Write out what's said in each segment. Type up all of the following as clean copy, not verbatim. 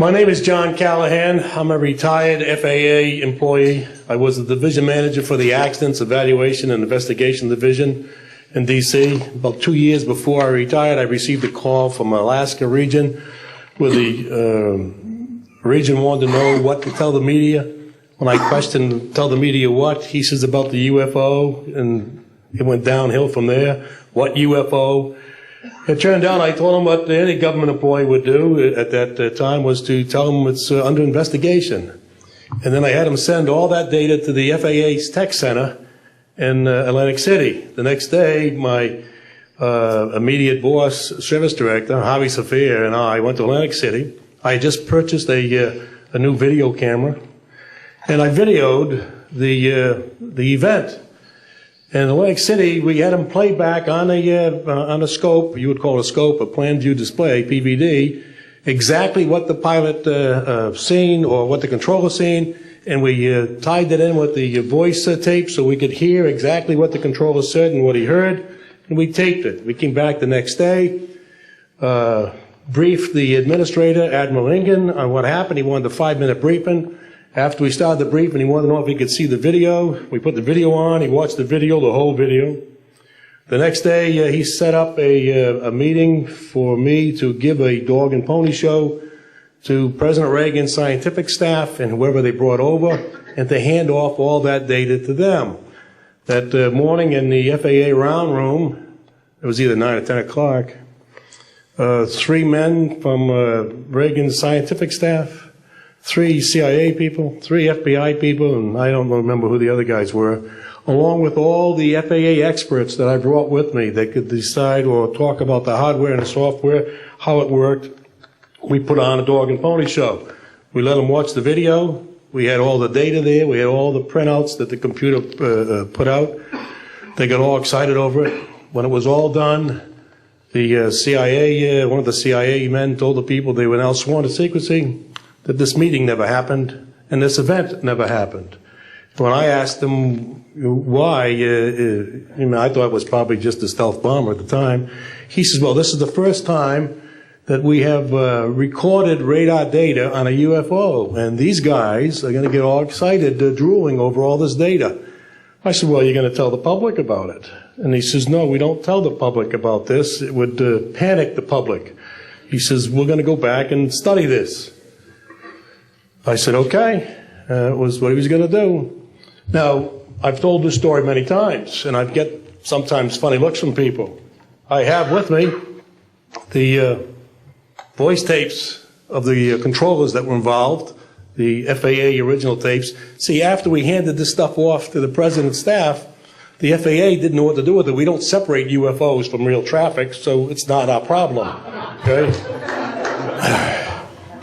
My name is John Callahan. I'm a retired FAA employee. I was the division manager for the Accidents Evaluation and Investigation Division in D.C. About 2 years before I retired, I received a call from Alaska region where the region wanted to know what to tell the media. When I questioned, tell the media what, he says about the UFO, and it went downhill from there. What UFO? It turned out I told him what any government employee would do at that time was to tell him it's under investigation. And then I had him send all that data to the FAA's tech center in Atlantic City. The next day, my immediate boss, service director, Javi Safir, and I went to Atlantic City. I had just purchased a new video camera, and I videoed the event. In Atlantic City, we had them play back on a scope, you would call it a scope, a plan view display, PVD, exactly what the pilot seen or what the controller seen, and we tied that in with the voice tape so we could hear exactly what the controller said and what he heard, and we taped it. We came back the next day, briefed the administrator, Admiral Ingen, on what happened. He wanted a 5-minute briefing. After we started the briefing, he wanted to know if he could see the video. We put the video on. He watched the video, the whole video. The next day, he set up a meeting for me to give a dog and pony show to President Reagan's scientific staff and whoever they brought over, and to hand off all that data to them. That morning in the FAA round room, it was either 9 or 10 o'clock, 3 men from Reagan's scientific staff, 3 CIA people, 3 FBI people, and I don't remember who the other guys were, along with all the FAA experts that I brought with me that could decide or talk about the hardware and the software, how it worked. We put on a dog and pony show. We let them watch the video. We had all the data there. We had all the printouts that the computer put out. They got all excited over it. When it was all done, the CIA, one of the CIA men told the people they were now sworn to secrecy, that this meeting never happened and this event never happened. When I asked him why, I thought it was probably just a stealth bomber at the time, he says, well, this is the first time that we have recorded radar data on a UFO, and these guys are going to get all excited, drooling over all this data. I said, well, you're going to tell the public about it? And he says, no, we don't tell the public about this. It would panic the public. He says, we're going to go back and study this. I said, okay. It was what he was going to do. Now, I've told this story many times, and I get sometimes funny looks from people. I have with me the voice tapes of the controllers that were involved, the FAA original tapes. See, after we handed this stuff off to the president's staff, the FAA didn't know what to do with it. We don't separate UFOs from real traffic, so it's not our problem. Okay?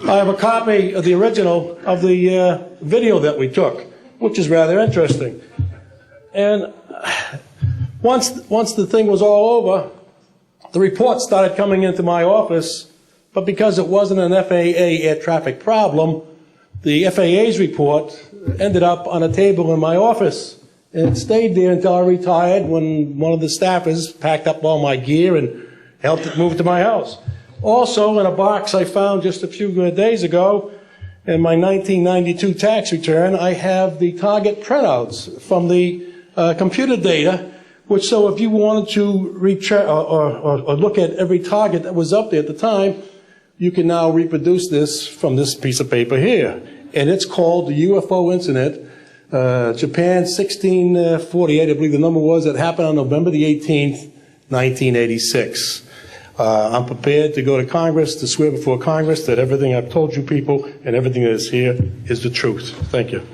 I have a copy of the original of the video that we took, which is rather interesting. And once the thing was all over, the reports started coming into my office, but because it wasn't an FAA air traffic problem, the FAA's report ended up on a table in my office. And it stayed there until I retired, when one of the staffers packed up all my gear and helped it move to my house. Also, in a box I found just a few days ago, in my 1992 tax return, I have the target printouts from the computer data, which, so if you wanted to or look at every target that was up there at the time, you can now reproduce this from this piece of paper here. And it's called the UFO Incident, Japan 1648, I believe the number was, that happened on November the 18th, 1986. I'm prepared to go to Congress, to swear before Congress that everything I've told you people and everything that is here is the truth. Thank you.